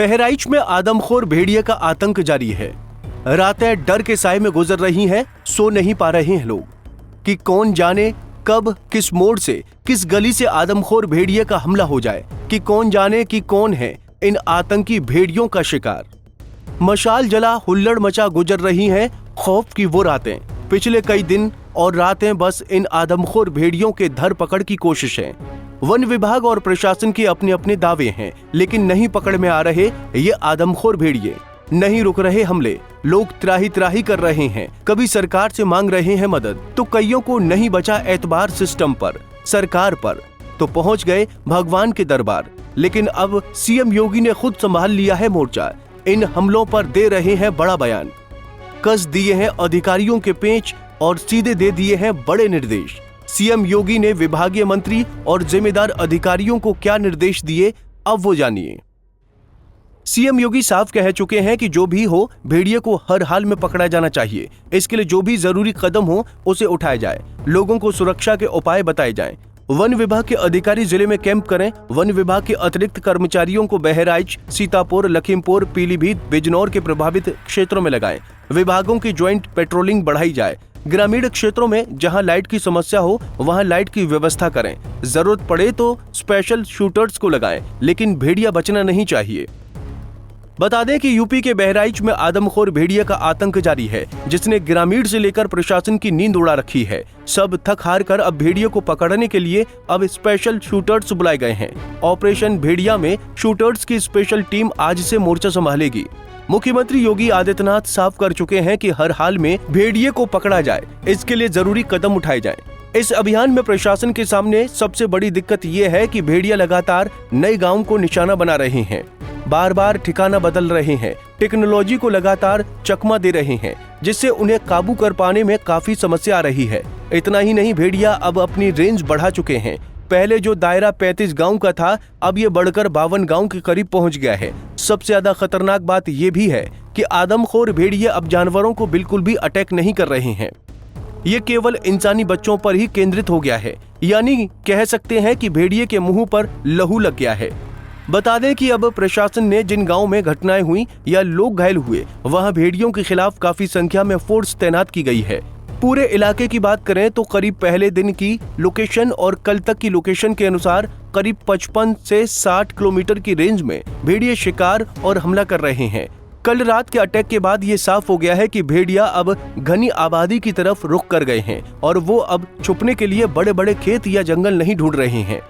बहराइच में आदमखोर भेड़िए का आतंक जारी है। रातें डर के साए में गुजर रही हैं, सो नहीं पा रहे हैं लोग कि कौन जाने कब किस मोड़ से किस गली से आदमखोर भेड़िए का हमला हो जाए, कि कौन जाने कि कौन है इन आतंकी भेड़ियों का शिकार। मशाल जला हुल्लड़ मचा गुजर रही हैं खौफ की वो रातें। पिछले कई दिन और रातें बस इन आदमखोर भेड़ियों के धर पकड़ की कोशिश है। वन विभाग और प्रशासन के अपने अपने दावे हैं, लेकिन नहीं पकड़ में आ रहे ये आदमखोर भेड़िए। नहीं रुक रहे हमले, लोग त्राही त्राही कर रहे हैं, कभी सरकार से मांग रहे हैं मदद, तो कईयों को नहीं बचा एतबार सिस्टम पर, सरकार पर, तो पहुंच गए भगवान के दरबार। लेकिन अब सीएम योगी ने खुद संभाल लिया है मोर्चा। इन हमलों पर दे रहे हैं बड़ा बयान, कस दिए हैं अधिकारियों के पेंच और सीधे दे दिए हैं बड़े निर्देश। सीएम योगी ने विभागीय मंत्री और जिम्मेदार अधिकारियों को क्या निर्देश दिए, अब वो जानिए। सीएम योगी साफ कह चुके हैं कि जो भी हो भेड़िए को हर हाल में पकड़ा जाना चाहिए। इसके लिए जो भी जरूरी कदम हो उसे उठाया जाए, लोगों को सुरक्षा के उपाय बताए जाएं। वन विभाग के अधिकारी जिले में कैंप करें। वन विभाग के अतिरिक्त कर्मचारियों को बहराइच, सीतापुर, लखीमपुर, पीलीभीत, बिजनौर के प्रभावित क्षेत्रों में लगाएं। विभागों की ज्वाइंट पेट्रोलिंग बढ़ाई जाए। ग्रामीण क्षेत्रों में जहां लाइट की समस्या हो वहां लाइट की व्यवस्था करें। जरूरत पड़े तो स्पेशल शूटर्स को लगाएं, लेकिन भेड़िया बचना नहीं चाहिए। बता दें कि यूपी के बहराइच में आदमखोर भेड़िया का आतंक जारी है, जिसने ग्रामीण से लेकर प्रशासन की नींद उड़ा रखी है। सब थक हार कर अब भेड़िया को पकड़ने के लिए अब स्पेशल शूटर्स बुलाए गए हैं। ऑपरेशन भेड़िया में शूटर्स की स्पेशल टीम आज से मोर्चा संभालेगी। मुख्यमंत्री योगी आदित्यनाथ साफ कर चुके हैं कि हर हाल में भेड़िए को पकड़ा जाए, इसके लिए जरूरी कदम उठाए जाएं। इस अभियान में प्रशासन के सामने सबसे बड़ी दिक्कत ये है कि भेड़िया लगातार नए गांव को निशाना बना रहे हैं, बार बार ठिकाना बदल रहे हैं, टेक्नोलॉजी को लगातार चकमा दे रहे हैं, जिससे उन्हें काबू कर पाने में काफी समस्या आ रही है। इतना ही नहीं, भेड़िया अब अपनी रेंज बढ़ा चुके हैं। पहले जो दायरा 35 गांव का था, अब ये बढ़कर 52 गांव के करीब पहुंच गया है। सबसे ज्यादा खतरनाक बात ये भी है कि आदमखोर भेड़िए अब जानवरों को बिल्कुल भी अटैक नहीं कर रहे हैं। ये केवल इंसानी बच्चों पर ही केंद्रित हो गया है, यानी कह सकते हैं कि भेड़िए के मुंह पर लहू लग गया है। बता दें कि अब प्रशासन ने जिन गांव में घटनाएं हुई या लोग घायल हुए, वहां भेड़ियों के खिलाफ काफी संख्या में फोर्स तैनात की गई है। पूरे इलाके की बात करें तो करीब पहले दिन की लोकेशन और कल तक की लोकेशन के अनुसार करीब 55 से 60 किलोमीटर की रेंज में भेड़िए शिकार और हमला कर रहे हैं। कल रात के अटैक के बाद ये साफ हो गया है कि भेड़िया अब घनी आबादी की तरफ रुख कर गए हैं और वो अब छुपने के लिए बड़े बड़े खेत या जंगल नहीं ढूंढ रहे हैं।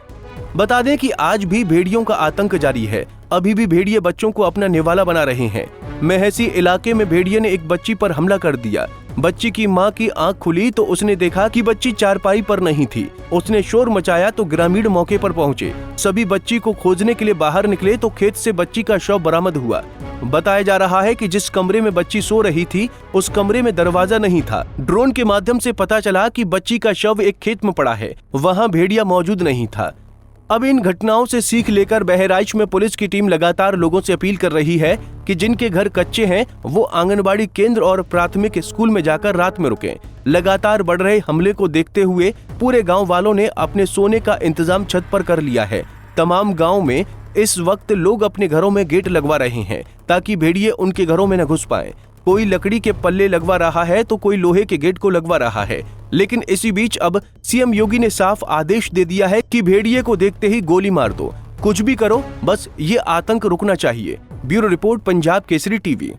बता दें कि आज भी भेड़ियों का आतंक जारी है। अभी भी भेड़िए बच्चों को अपना निवाला बना रहे हैं। महसी इलाके में भेड़िए ने एक बच्ची पर हमला कर दिया। बच्ची की मां की आंख खुली तो उसने देखा कि बच्ची चारपाई पर नहीं थी। उसने शोर मचाया तो ग्रामीण मौके पर पहुंचे। सभी बच्ची को खोजने के लिए बाहर निकले तो खेत से बच्ची का शव बरामद हुआ। बताया जा रहा है कि जिस कमरे में बच्ची सो रही थी उस कमरे में दरवाजा नहीं था। ड्रोन के माध्यम से पता चला कि बच्ची का शव एक खेत में पड़ा है, वहाँ भेड़िया मौजूद नहीं था। अब इन घटनाओं से सीख लेकर बहराइच में पुलिस की टीम लगातार लोगों से अपील कर रही है कि जिनके घर कच्चे हैं वो आंगनबाड़ी केंद्र और प्राथमिक स्कूल में जाकर रात में रुकें। लगातार बढ़ रहे हमले को देखते हुए पूरे गांव वालों ने अपने सोने का इंतजाम छत पर कर लिया है। तमाम गांव में इस वक्त लोग अपने घरों में गेट लगवा रहे हैं ताकि भेड़िए उनके घरों में न घुस पाए। कोई लकड़ी के पल्ले लगवा रहा है तो कोई लोहे के गेट को लगवा रहा है। लेकिन इसी बीच अब सीएम योगी ने साफ आदेश दे दिया है कि भेड़िए को देखते ही गोली मार दो। कुछ भी करो, बस ये आतंक रुकना चाहिए। Bureau report, Punjab Kesari TV.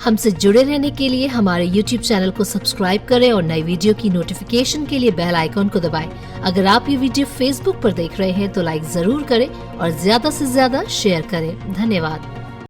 हमसे जुड़े रहने के लिए हमारे YouTube चैनल को सब्सक्राइब करें और नई वीडियो की नोटिफिकेशन के लिए बेल आइकॉन को दबाएं। अगर आप ये वीडियो Facebook पर देख रहे हैं तो लाइक जरूर करें और ज्यादा से ज्यादा शेयर करें। धन्यवाद।